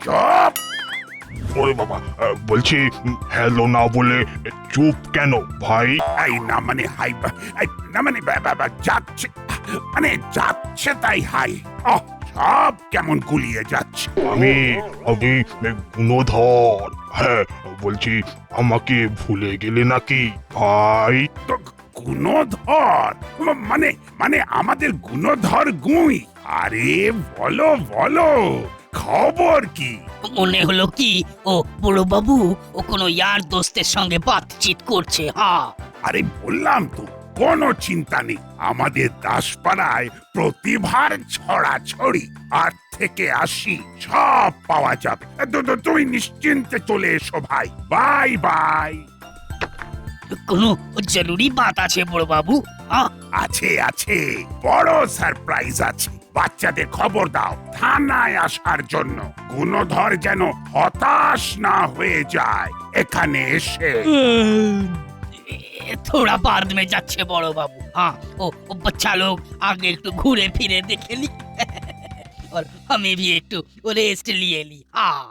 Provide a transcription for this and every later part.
চুপ। ওরে বাবা, বলছি হ্যালো না বলে চুপ কেন ভাই? এই না মানে হাই, এই না মানে যাচ্ছে, মানে যাচ্ছে তাই হাই। সব কেমন গুলিয়ে যাচ্ছে। আমি আমি গুণধর। হ্যাঁ, বলছি আমাকে ভুলে গেলে নাকি ভাই? তো গুণধর মানে মানে আমাদের গুণধর গুই? আরে বলো বলো, খবর কি? মনে হলো কি ও বড় বাবু ও কোনো ইয়ার দোস্তের সঙ্গে বাতচিত করছে। হ্যাঁ, আরে বললাম তো, কোনো চিন্তা নেই। আমাদের দাসপাড়ায় প্রতিভার ছড়াছড়ি, আট থেকে ৮০ সব পাওয়া যাবে। তুই নিশ্চিন্তে চলে এসো ভাই। Bye bye. কোনো জরুরি বাত আছে বড় বাবু? হ্যাঁ, আছে আছে, বড় সারপ্রাইজ আছে। বাচ্চাদের খবর দাও থানায় আসার জন্য। গুণধর যেন হতাশ না হয়ে যায় এখানে এসে। थोड़ा बाद में যাচ্ছে বড় বাবু। हाँ, ओ बच्चा लोग आगे একটু ঘুরে ফিরে দেখে লি और हमें भी একটু रेस्ट लिए ली। हाँ,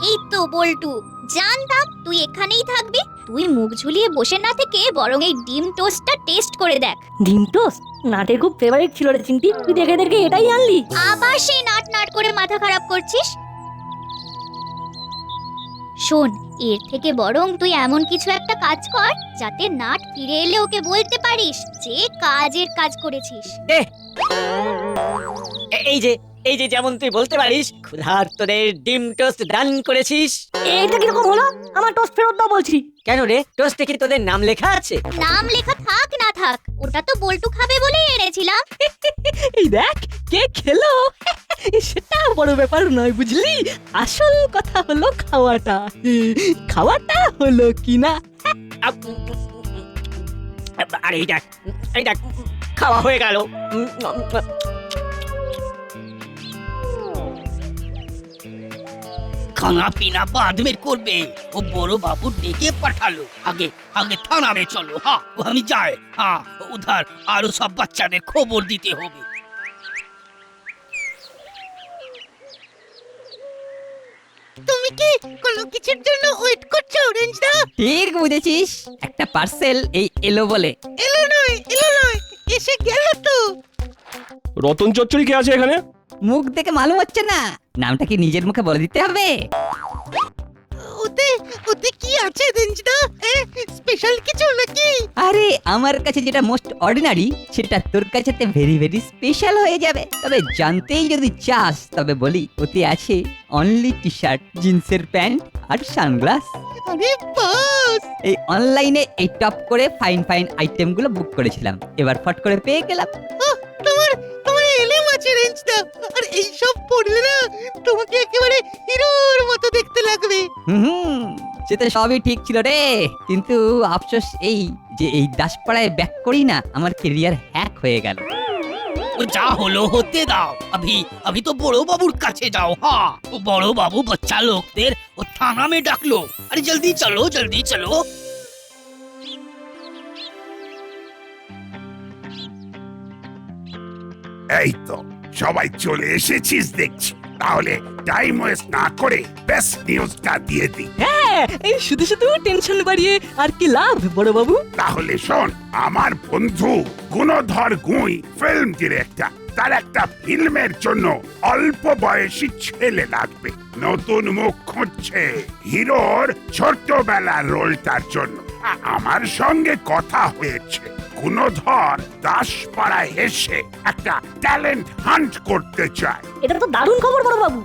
এই তো বল্টু, জানতাম তুই এখানেই থাকবি। তুই মুখ ঝুলিয়ে বসে না থেকে বরং এই ডিম টোস্টটা টেস্ট করে দেখ। ডিম টোস্ট নাটের খুব ফেভারিট ছিল রে চিন্টি, তুই দেখে দেখে এটাই আনলি। আবার সেই নাট নাট করে মাথা খারাপ করছিস। শোন, এর থেকে বরং তুই এমন কিছু একটা কাজ কর যাতে নাট ফিরে এলে ওকে বলতে পারিস যে কাজের কাজ করেছিস। এই যে যেমন তুই বলতে পারিস ক্ষুধার্তদের ডিম টোস্ট দান করেছিস। এইটা কিরকম হলো? আমার টোস্ট ফেরত দাও বলছি। কেন রে, টোস্টে কি তোদের নাম লেখা আছে? নাম লেখা থাক না থাক, ওটা তো বল্টু খাবে বলেই এনেছিলাম। এই দেখ কে খেলো সেটা বড় ব্যাপার নয় বুঝলি, আসল কথা হলো খাওয়াটা। খাওয়াটা হলো কিনা। আরে এই দেখ খাওয়া হয়ে গেল। खाना पीना बाद में করবে। ও বড় বাবু ডেকে পাঠালো। আগে আগে থানা में চলো। हाँ, वो हम जाए। हाँ, उधर আরো সব বাচ্চাদের খবর দিতে হবে। তুমি কি কোনো কিছুর জন্য ওয়েট করছো অরেঞ্জ দা? ঠিক বুঝেছিস, একটা পার্সেল এই এলো বলে। এলো নয় এসে গেল তো। রতন চচ্চড়ি কে আছে এখানে? মুখ দেখে মালুম হচ্ছে না, নামটা কি নিজের মুখে বলে দিতে হবে? ওতে ওতে কি আছে অরেঞ্জ দা? স্পেশাল কিছু নাকি? আরে আমার কাছে যেটা মোস্ট অর্ডিনারি সেটা তোর কাছে ভেরি ভেরি স্পেশাল হয়ে যাবে। তবে জানতেই যদি চাস তবে বলি, ওতে আছে অনলি টি শার্ট, জিন্সের প্যান্ট আর সানগ্লাস। আরে বাস, এই অনলাইনে এই টপ করে ফাইন ফাইন আইটেমগুলো বুক করেছিলাম, এবার ফট করে পেয়ে গেলাম। তোমার তোমার এলেম আছে অরেঞ্জ দা। আর এই সব পড়লে না তোমাকে একেবারে হিরোর মতো দেখতে লাগবে। হুম, সেটা সবই ঠিক ছিল রে, কিন্তু আফসোস এই যে এই দাসপাড়ায় ব্যাক করি না, আমার ক্যারিয়ার হ্যাক হয়ে গেল। ও যা হলো হতে দাও। अभी तो বড় বাবুর কাছে যাও। हाँ, वो বড় বাবু बच्चा লোকদের ও থানা में ডাকলো। अरे जल्दी चलो जल्दी चलो। এই তো সবাই চলে এসেছিস দেখছি। তাহলে টাইম ওয়েস্ট না করে বেস্ট নিউজটা দিয়ে দিই। হ্যাঁ, এই শুধু শুধু টেনশন বাড়িয়ে আর কি লাভ বড় বাবু? তাহলে শোন, আমার বন্ধু গুণধর গুই ফিল্ম ডিরেক্টর, তার একটা ফিল্মের জন্য অল্প বয়সী ছেলে লাগবে। নতুন মুখ খুঁজছে হিরোর ছোটবেলার রোলটার জন্য। আমার সঙ্গে কথা হয়েছে, গুণধর দাসপাড়ায় এসে একটা ট্যালেন্ট হান্ট করতে চায়। এটা তো দারুণ খবর বড় বাবু।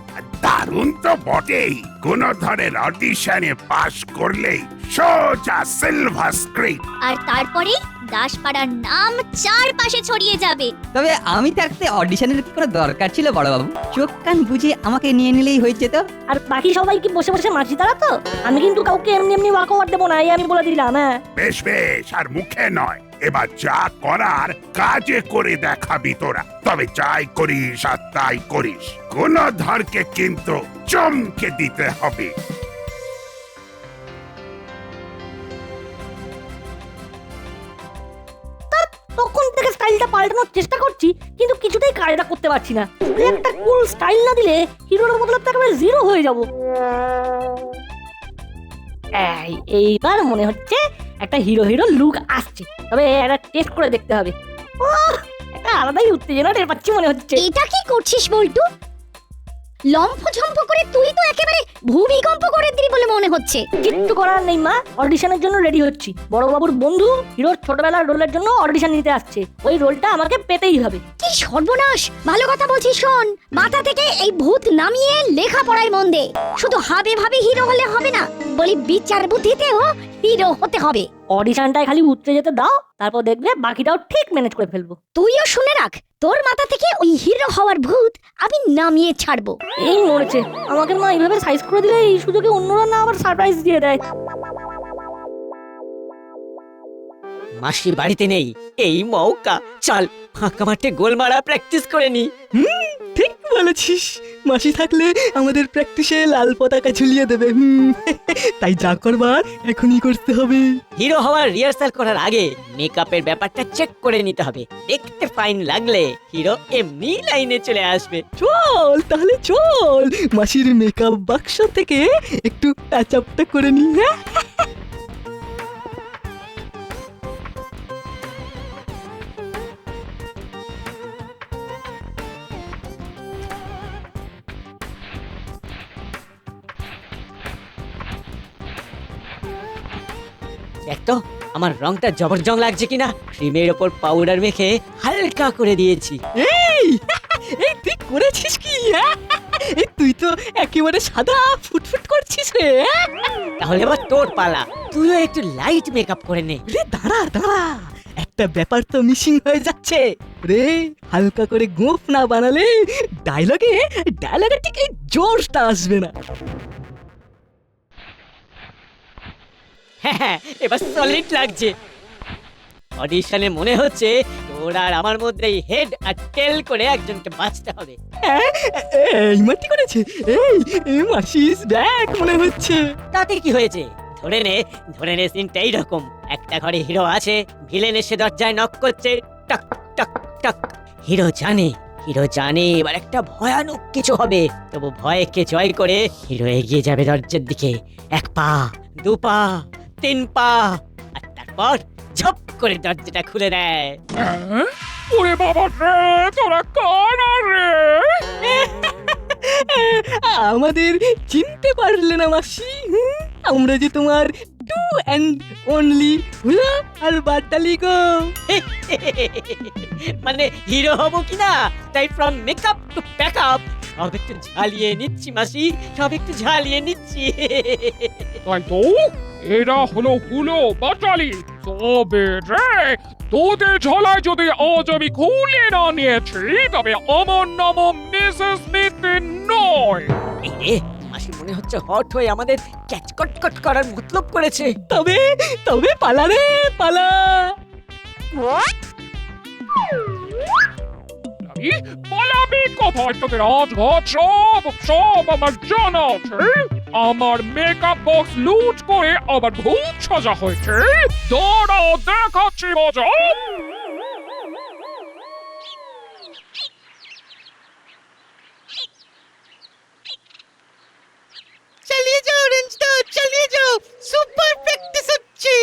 দারুণ তো বটেই। গুণধরের অডিশনে পাশ করলেই সোজা সিলভার স্ক্রিন। আর তারপরেই দাসপাড়ার নাম চারপাশে ছড়িয়ে যাবে। তবে আমি থাকতে অডিশনের কি কোনো দরকার ছিল বড় বাবু? চোখ কান বুঝে আমাকে নিয়ে নিলেই হয়েছে তো। আর বাকি সবাই কি বসে বসে মাছি তারা তো? আমি কিন্তু কাউকে এমনি এমনি ওয়াক ওভার দেবো না, এই আমি বলে দিলাম। হ্যাঁ, বেশ বেশ, আর মুখে নয়, এবার যা করার কাজে করে দেখাবি তোরা। তবে যাই করিস আর তাই করিস, গুণধরকে কিন্তু চমকে দিতে হবে। পাল্টানোর চেষ্টা করছি, কিন্তু কিছুতেই কাজটা করতে পারছি না। শুধু একটা কুল স্টাইল না দিলে হিরোর বদলে তো একেবারে জিরো হয়ে যাব। এইবার মনে হচ্ছে একটা হিরো হিরো লুক আসছে, তবে একটা টেস্ট করে দেখতে হবে। একটা আলাদাই উত্তেজনা টের পাচ্ছি মনে হচ্ছে। এটা কি করছিস বল্টু? লম্ফঝম্প করে তুই তো একেবারে ভূমিকম্প করে দিলি বলে মনে হচ্ছে। কিচ্ছু করার নেই মা, অডিশনের জন্য রেডি হচ্ছি। বড়বাবুর বন্ধু হিরোর ছোটবেলার রোলের জন্য অডিশন নিতে আসছে, ওই রোলটা আমাকে পেতেই হবে। কি সর্বনাশ! ভালো কথা বলছিস, শোন, মাথা থেকে এই ভূত নামিয়ে লেখাপড়ায় মন দে। শুধু হাবে ভাবে হিরো হলে হবে না, বলি বিচার বুদ্ধিতেও হিরো হতে হবে। অডিশনটায় খালি উতরে যেতে দাও, তারপর দেখবে বাকিটাও ঠিক ম্যানেজ করে ফেলবো। তুইও শুনে রাখ, তোর মাথা থেকে ওই হিরো হওয়ার ভূত আমি নামিয়ে ছাড়বো। এই মরেছে, আমাকে মা এইভাবে সাইজ করে দিলে এই সুযোগে অন্যরা না আবার সারপ্রাইজ দিয়ে দেয়। মাসি বাড়িতে নেই, এই মৌকা। চল ফাঁকা মাঠে গোল মারা প্র্যাকটিস করে নি। ঠিক বলেছিস, মাসি থাকলে আমাদের প্র্যাকটিসে লাল পতাকা ঝুলিয়ে দেবে। তাই যা করবার এখনই করতে হবে। হিরো হওয়ার রিহার্সাল করার আগে মেকআপের ব্যাপারটা চেক করে নিতে হবে। দেখতে ফাইন লাগলে হিরো এমনি লাইনে চলে আসবে। চল তাহলে চল, মাসির মেকআপ বাক্স থেকে একটু টাচ আপটা করে নি। হ্যাঁ দেখ তো আমার রংটা জবরজং লাগছে কিনা। ক্রিমের ওপর পাউডার মেখে হালকা করে দিয়েছি। এই এই তুই করেছিস কি? এই তুই তো একেবারে সাদা ফুটফুট করছিস রে। তাহলে এবার তোর পালা, তুইও একটু লাইট মেকআপ করে নে। রে দাঁড়া দাঁড়া, একটা ব্যাপার তো মিসিং হয়ে যাচ্ছে রে। হালকা করে গোঁফ না বানালে ডায়লগে ঠিক এই জোশটা আসবে না। হ্যাঁ, এবার সলিড লাগছে। অডিশনে মনে হচ্ছে তোর আর আমার মধ্যে হেড আর টেল করে একজনকে বাঁচতে হবে। এই মাটি করেছে, এই মাসিস ব্যাক মনে হচ্ছে। তাতে কি হয়েছে? ধরে নে সিনটা এইরকম। একটা ঘরে হিরো আছে, ভিলেন এসে দরজায় নক করছে, টক টক টক। হিরো জানে এবার একটা ভয়ানক কিছু হবে। তবু ভয়কে জয় করে হিরো এগিয়ে যাবে দরজার দিকে। 1 পা, 2 পা, 3 পা, আর তারপর ঝপ করে দরজাটা খুলে দেয়। ওরে বাবা রে, তোরা কানা রে। আমাদের চিনতে পারলে না মাসি? আমরা যে তোমার টু অ্যান্ড অনলি হুলা আর বাটালি গো। মানে হিরো হব কিনা, তাই ফ্রম মেকআপ টু প্যাকআপ সব একটু ঝালিয়ে নিচ্ছি মাসি, সব একটু ঝালিয়ে নিচ্ছি। তাই তো এরা হলো হুলো বাটালি। তবে রে, তোদের ঝলায় যদি আজ আমি খুলে না নিয়েছি, তবে আমার নাম মিসেস মিথিন নয়। এই রে, মাসি মনে হচ্ছে হট হয়ে আমাদের ক্যাচ কট করার মতলব করেছে। তবে পালা রে পালা। পালাবি কোথায়? তোদের রাজঘাট সব আমার জানা আছে। আমার মেকআপ বক্স লুট করে আবার ভূত সাজা হয়েছে। দাঁড়াও, দেখাচ্ছি মজা। চালিয়ে যাও রেঞ্জটা, চালিয়ে যাও। সুপার প্র্যাকটিস হচ্ছে।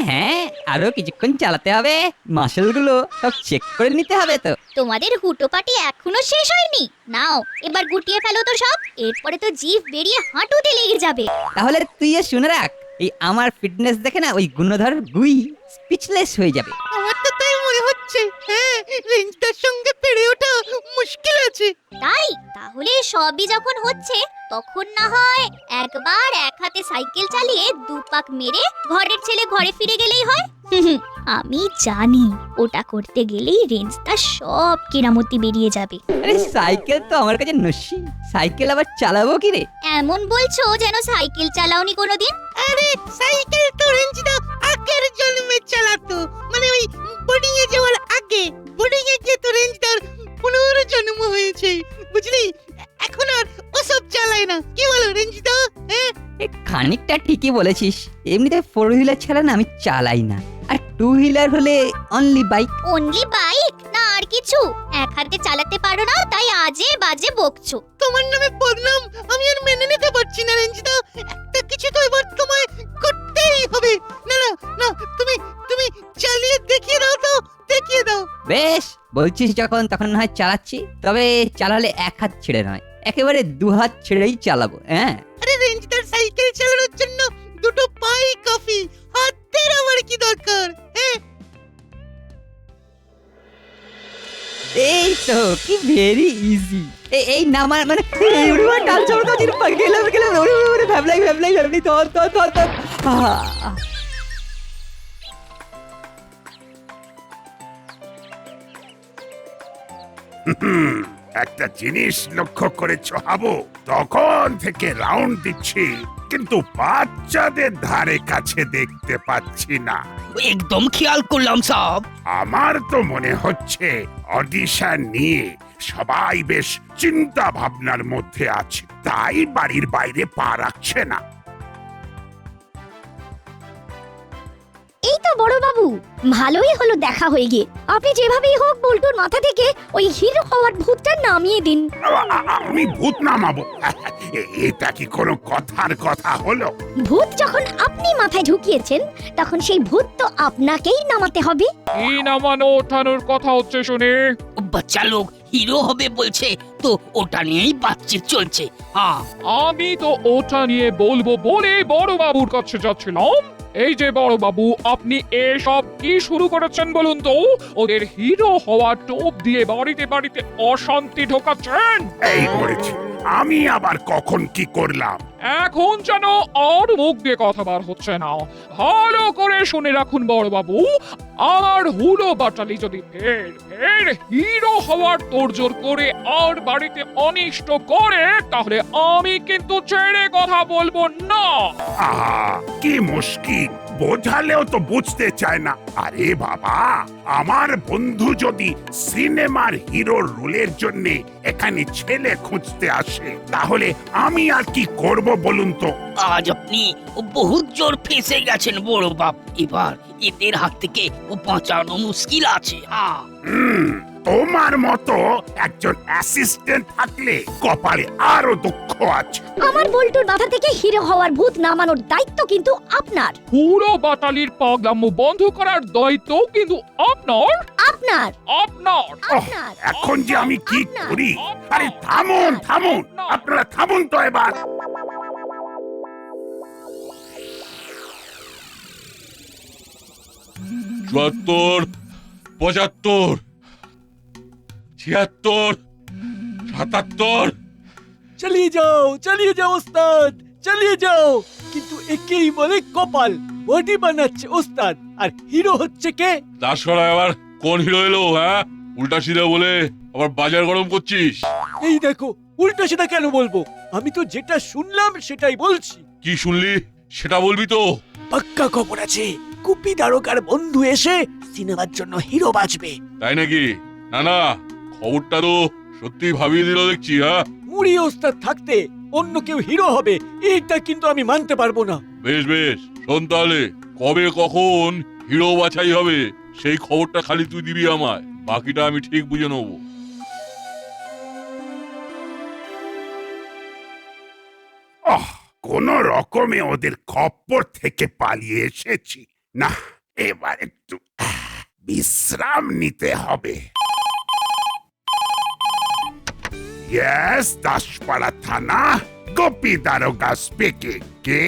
হ্যাঁ, আরো কিছুক্ষণ চালাতে হবে। মাসেলগুলো সব চেক করে নিতে হবে তো। তোমাদের হুটোপাটি এখনো শেষ হয়নি। নাও এবার গুটিয়ে ফেলো তো সব, এরপরে তো জিভ বেরিয়ে হাঁটুতে লেগে যাবে। তাহলে তুইও শুনে রাখ, এই আমার ফিটনেস দেখে না ওই গুণধর গুই স্পিচলেস হয়ে যাবে। আমার তো তাই মনে হচ্ছে। হ্যাঁ, রেঞ্জটার সঙ্গে পেরে ওঠা মুশকিল আছে। তাই তাহলে সবই যখন হচ্ছে, তখন না হয় একবার এক হাতে সাইকেল চালিয়ে 2 পাক মেরে ঘরের ছেলে ঘরে ফিরে গেলেই হয়। আমি জানি ওটা করতে গেলেই রেঞ্জটা সব কেরামতি বেরিয়ে যাবে। আরে সাইকেল তো আমার কাছে নস্যি, সাইকেল আবার চালাবো কি রে? এমন বলছো যেন সাইকেল চালাওনি কোনোদিন। আরে সাইকেল তো রেঞ্জটা আগের জন্মে চালাতো, মানে ওই বোর্ডিং এ যাওয়ার আগে। বোর্ডিং এ গিয়ে তো রেঞ্জটার পুনর্জন্ম হয়েছে, বুঝলি? এখন আর ওসব চালায় না। কি বলো রেঞ্জটা? হ্যাঁ, খানিকটা ঠিকই বলেছিস। এমনিতে 4 হুইলার ছাড়া না আমি চালাই না, আর 2 হুইলার হলে অনলি বাইক। Only bike? কিছু এক হাতে চালাতে পারো না, তাই আজে বাজে বকছো। তোমার নামে বদনাম আমি আর মেনে নিতে পারছি না রেঞ্জিদা। একটা কিছু তো এবার তোমায় করতেই হবে। না না না, তুমি তুমি চালিয়ে দেখিয়ে দাও তো, দেখিয়ে দাও। বেশ, বলছিস যখন তখন না হয় চালাচ্ছি, তবে চালালে এক হাত ছেড়ে নয়, একেবারে দু হাত ছেড়েই চালাবো। হ্যাঁ, আরে রেঞ্জিদার সাইকেল চালানোর জন্য দুটো পাই কফি, হাতের আমার কি দরকার? হ্যাঁ, এই তো কি ভেরি ইজি। এই নামার মানে ডাল চড়কা চির গেলাম গেলাম ভাবলাই ধর ধর ধর ধর। একটা জিনিস লক্ষ্য করেছো হাবু, তখন থেকে রাউন্ড দিচ্ছি কিন্তু বাচ্চাদের ধারে কাছে দেখতে পাচ্ছি না। একদম খেয়াল করলাম সব। আমার তো মনে হচ্ছে অডিশন নিয়ে সবাই বেশ চিন্তা ভাবনার মধ্যে আছে, তাই বাড়ির বাইরে পা রাখছে না। এই তো বড় বাবু, ভালোই হলো দেখা হয়ে গিয়ে। আপনি যেভাবেই হোক বল্টুর মাথা থেকে ওই হিরো হওয়ার ভূতটা নামিয়ে দিন। আমি ভূত নামাবো? এটা কি কোনো কথার কথা হলো? ভূত যখন আপনি মাথায় ঢুকিয়েছেন, তখন সেই ভূত তো আপনাকেই নামাতে হবে। কি নামানো ওঠানোর কথা হচ্ছে শুনে? বাচ্চা লোক হিরো হবে বলছে, তো ওটা নিয়েই বাতচিত চলছে। হ্যাঁ, আমি তো ওটা নিয়ে বলবো বলে বড় বাবুর কাছে যাচ্ছিলাম। এই যে বড় বাবু, আপনি এসব কি শুরু করেছেন বলুন তো? ওদের হিরো হওয়ার টোপ দিয়ে বাড়িতে বাড়িতে অশান্তি ঢোকাচ্ছেন। এই করেছি আমি, আবার কখন কি করলাম? এখন যেন আর মুখ দিয়ে কথা বার হচ্ছে না। ভালো করে শুনে রাখুন বড় বাবু, আমার হুলো বাটালি যদি ফের হিরো হওয়ার তোড়জোড় করে আর বাড়িতে অনিষ্ট করে, তাহলে আমি কিন্তু ছেড়ে কথা বলবো না। আহা, কি মুশকিল, বোঝালেও তো বুঝতে চায় না। আরে বাবা, আমার বন্ধু যদি সিনেমার হিরোর রোলের জন্য এখানে ছেলে খুঁজতে আসে, তাহলে আমি আর কি করব বলুন তো? আজ আপনি বহুত জোর ফেঁসে গেছেন বড় বাপ। এবার এদের হাত থেকে বাঁচানো মুশকিল আছে। হ্যাঁ, তোমার মতো একজন অ্যাসিস্ট্যান্ট থাকলে কপালে আরো দুঃখ আছে। আমার বল্টুর মাথা থেকে হিরো হওয়ার ভূত নামানোর দায়িত্ব কিন্তু আপনার। পুরো বাটালির পাগলামো বন্ধ করার দায়িত্ব কিন্তু আপনার। আপনার আপনার আপনার এখন যে আমি কি করি? আরে থামুন থামুন, আপনারা থামুন তো এবার। চুয়াত্তর, 75, 76, 77। চালিয়ে যাও ওস্তাদ, চালিয়ে যাও। কিন্তু একেই বলে কপাল, বডি বানাচ্ছে ওস্তাদ, আর হিরো হচ্ছে কে? দাসরা আবার কোন হিরো এলো? হ্যাঁ, উল্টা সিধা বলে আবার বাজার গরম করছিস। এই দেখো, উল্টো সেটা কেন বলবো? আমি তো যেটা শুনলাম সেটাই বলছি। কি শুনলি সেটা বলবি তো? পাক্কা খবর আছে, কুপি দারোগার বন্ধু এসে সিনেমার জন্য হিরো বাঁচবে। তাই নাকি? না না, খবরটা তো সত্যি ভাবিয়ে দিল দেখছি। হ্যাঁ, মুড়ি ওস্তাদ থাকতে অন্য কেউ হিরো হবে, এটা কিন্তু আমি মানতে পারবো না। বেশ বেশ, শোন তাহলে, কবে কখন হিরো বাছাই হবে সেই খবরটা খালি তুই দিবি আমায়, বাকিটা আমি ঠিক বুঝে নেবো। কোন রকমে ওদের খপ্পর থেকে পালিয়ে এসেছি। না, এবার একটু বিশ্রাম নিতে হবে। ইয়েস, দাসপাড়া থানা, গোপী দারোগা স্পিকিং। কে?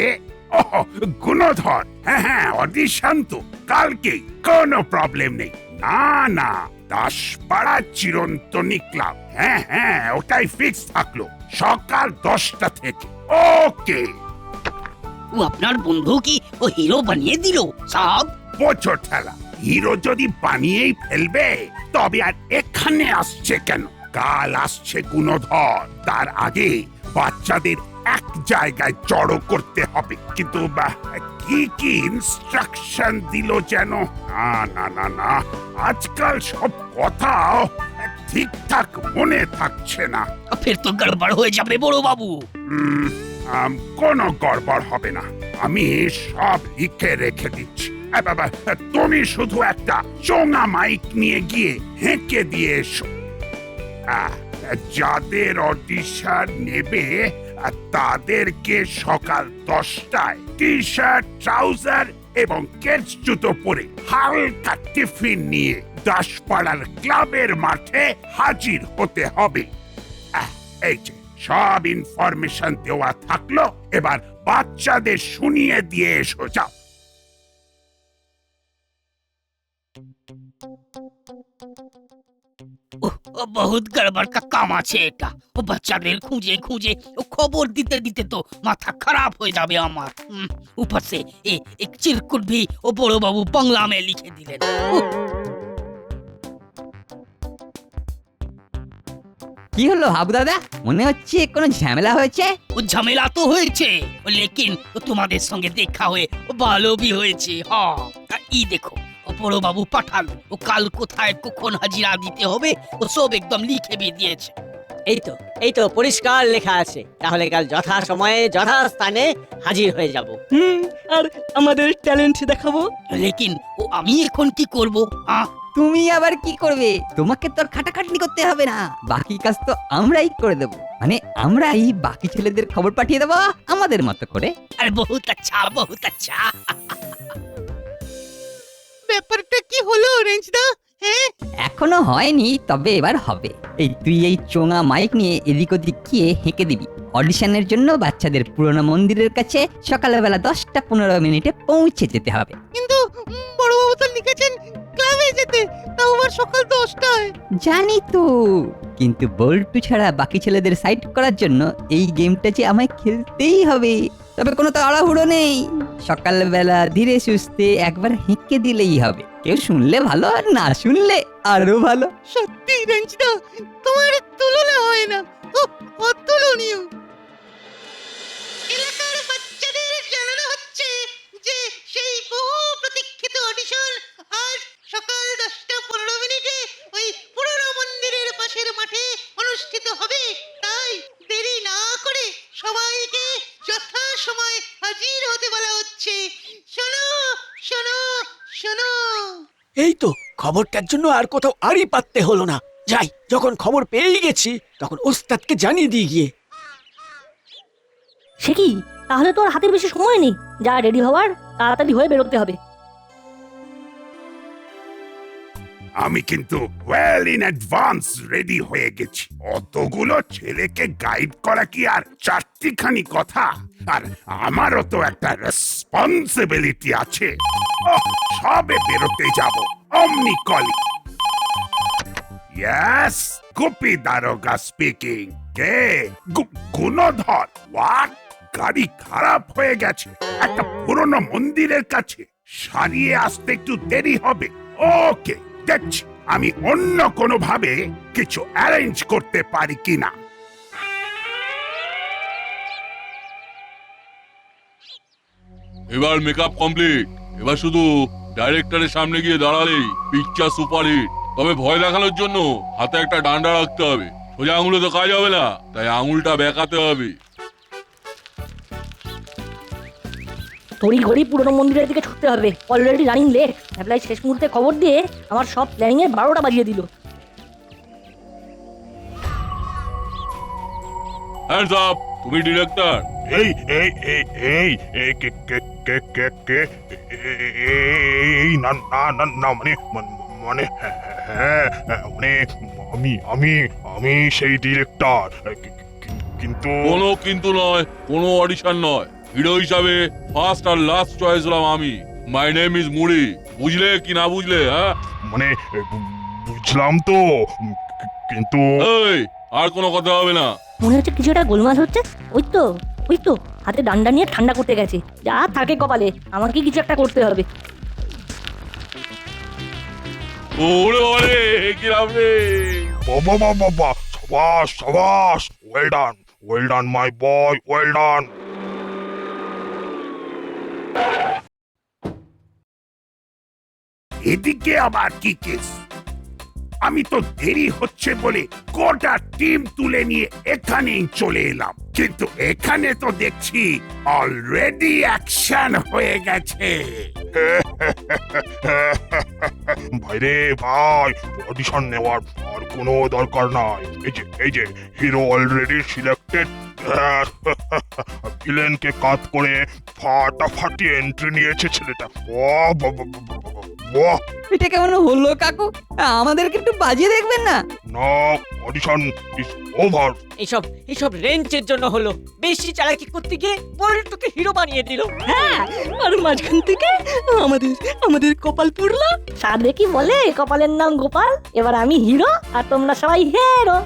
গুণধর। হ্যাঁ, অডিশন তো কালকেই, কোনো প্রবলেম নেই। না না, দাসপাড়া চিরন্তনী ক্লাব। হ্যাঁ, ওটাই ফিক্স থাকলো, সকাল 10টা থেকে। ওকে। ও আপনার বন্ধু কি ও হিরো বানিয়ে দিল সব? বছর ঠেলা, হিরো যদি বানিয়েই ফেলবে তবে আর এখানে আসছে কেন? কাল আসছে গুণধর, তার আগে বাচ্চাদের এক জায়গায় জড়ো করতে হবে। কিন্তু কি কি ইনস্ট্রাকশন দিল যেন? না, আজকাল সব কথা ঠিকঠাক মনে থাকছে না। ফের তো গড়বড় হয়ে যাবে বড় বাবু। কোনো গড়বড় হবে না, আমি সব লিখে রেখে দিচ্ছি। বাবা, তুমি শুধু একটা চোঙা মাইক নিয়ে গিয়ে হেঁকে দিয়ে এসো। যাদের অডিশন নেবে তাদেরকে সকাল 10টায় টি শার্ট, ট্রাউজার এবং কেডস জুতো পরে হালকা টিফিন নিয়ে দাসপাড়ার ক্লাবের মাঠে হাজির হতে হবে। এই যে সব ইনফরমেশন দেওয়া থাকলো, এবার বাচ্চাদের শুনিয়ে দিয়ে এসো, যাও। বহুত গড়বড় কা কাম আছে এটা। ও বাচ্চাদের খুঁজে খুঁজে ও খবর দিতে দিতে তো মাথা খারাপ হয়ে যাবে আমার। ऊपर से एक चिरकुट भी ও বড় বাবু বাংলা में লিখে দিলেন। কি হলো হাবু দাদা, মনে হচ্ছে কোনো ঝামেলা হয়েছে? ও ঝামেলা তো হয়েছে, লেকিন ও তোমাদের সঙ্গে দেখা হয়ে ও ভালো भी হয়েছে। হ্যাঁ, ই দেখো ও বড় বাবু পাঠালো, ও কাল কোথায় কখন হাজিরা দিতে হবে ও সব একদম লিখে भी দিয়েছে। এই তো পরিষ্কার লেখা আছে। তাহলে কাল যথা সময়ে যথাস্থানে হাজির হয়ে যাব। আর আমাদের ট্যালেন্ট দেখাবো। লেকিন ও আমি এখন কি করব? তুমি আবার কি করবে? তোমাকে তো আর খাটাখাটনি করতে হবে না, বাকি কাজ তো আমরাই করে দেব। মানে আমরাই বাকি ছেলেদের খবর পাঠিয়ে দেবো আমাদের মতো করে। আরে বহুত আচ্ছা, বহুত আচ্ছা। ব্যাপারটা কি হলো রেঞ্জদা? হ্যাঁ, এখনো হয়নি, তবে এবার হবে। এই তুই এই চোঙা মাইক নিয়ে এদিক ওদিক গিয়ে হেঁকে দিবি। অডিশনের জন্য বাচ্চাদের পুরনো মন্দিরের কাছে সকালবেলা 10টা-15 পৌঁছে যেতে হবে। কিন্তু বড়বাবু তো লিখেছেন ক্লাবে যেতে, তাও আবার সকাল 10টায়। জানি তো, কিন্তু বল্টু ছাড়া বাকি ছেলেদের সাইড করার জন্য এই গেমটা যে আমায় খেলতেই হবে। তবে কোনো তাড়াহুড়ো নেই, সকালবেলা ধীরে সুস্থে একবার হেঁকে দিলেই হবে। কেউ শুনলে ভালো, আর না শুনলে আরো ভালো। সত্যি রেঞ্জদা, তোমার তুলনা হয় না, অতুলনীয়। এলাকার বাচ্চাদের জানানো হচ্ছে যে সেই বহু প্রতীক্ষিত অডিশন আজ সকাল 10টা-15 ওই পুরনো মন্দিরের পাশের মাঠে অনুষ্ঠিত হবে। তাই দেরি না করে সবাইকে যথা সময় হাজির হতে বলা হচ্ছে। শোনো শোনো শোনো। এই তো খবরটার জন্য আর কোথাও আড়ি পাততে হলো না। যাই, যখন খবর পেয়ে গেছি তখন ওস্তাদকে জানিয়ে দিয়ে গিয়ে। সে কি, তাহলে তো আর হাতের বেশি সময় নেই। যা রেডি হওয়ার, তাড়াতাড়ি হয়ে বেরোতে হবে। আমি কিন্তু ওয়েল ইন অ্যাডভান্স রেডি হয়ে গেছি। অতগুলো ছেলেকে গাইড করা কি আর চারটিখানি কথা? আর আমারও তো একটা রেসপন্সিবিলিটি আছে। সবে বেরোতে যাব অমনি কলি। ইয়েস, গুপি দারোগা স্পিকিং। কে? গুণধর। হোয়াট? গাড়ি খারাপ হয়ে গেছে একটা পুরনো মন্দিরের কাছে, সারিয়ে আসতে একটু দেরি হবে। ওকে, দেখছি আমি অন্য কোনো ভাবে কিছু অ্যারেঞ্জ করতে পারি কিনা। এবার মেকআপ কমপ্লিট। এবার শুধু ডাইরেক্টরের সামনে গিয়ে দাঁড়ালেই পিকচার সুপারহিট। তবে ভয় দেখানোর জন্য হাতে একটা ডান্ডা রাখতে হবে। সোজা আঙুলে তো কাজ হবে না, তাই আঙুলটা বেঁকাতে হবে। তড়ি ঘড়ি পুরনো মন্দিরের দিকে ছুটতে হবে। Already running late. অ্যাপ্লাই শেষ মুহূর্তে খবর দিয়ে আমার সব প্ল্যানিং এর 12টা বাজিয়ে দিল। হ্যান্ডস আপ, তুমি ডিরেক্টর। এই এই এই এই এই কে কে কে কে কে এই না না না না মানে মানে হ্যাঁ মানে আমি আমি আমি সেই ডিরেক্টর। কিন্তু কোনো কিন্তু নয়, কোনো অডিশন নয়। হিরো হিসাবে ফার্স্ট আর লাস্ট চয়েস হলাম আমি। মাই নেম ইজ মুড়ি। বুঝলে কি না বুঝলে? হ্যাঁ, মানে বুঝলাম তো, কিন্তু এই আর কোনো কথা হবে না। মনে হচ্ছে কিছু একটা গোলমাল হচ্ছে। ওই তো হাতে ডান্ডা নিয়ে ঠান্ডা করতে গেছে। যা থাকে কপালে, আমাকে কিছু একটা করতে হবে। ওরে ওরে, কি হবে? বাবা বাবা বাবা, সাবাস সাবাস, ওয়েল ডান মাই বয়, ওয়েল ডান। এদিকে আবার কি কেস? আমি তো দেরি হচ্ছে বলে গোটা টিম তুলে নিয়ে এখানেই চলে এলাম, কিন্তু এখানে তো দেখছি অলরেডি অ্যাকশন হয়ে গেছে। ভাইরে ভাই, অডিশন নেওয়ার আর কোনো দরকার নাই। এই যে হিরো অলরেডি সিলেক্টেড। ভিলেনকে কাট করে ফাটাফাটি এন্ট্রি নিয়েছে ছেলেটা। বাহ বাহ বাহ বাহ বাহ, বাহ। এটা কেমন হলো কাকু? আমাদেরকে একটু বাজিয়ে দেখবেন না? না, অডিশন ইজ ওভার। এইসব রেঞ্চের জন্য হলো। বেশি চালাকি করতে গিয়ে বল্টুকে হিরো বানিয়ে দিল। হ্যাঁ, আর মাঝখান থেকে আমাদের কপাল পুড়লো। সাধে কি বলে কপালের নাম গোপাল। এবার আমি হিরো আর তোমরা সবাই হেরো।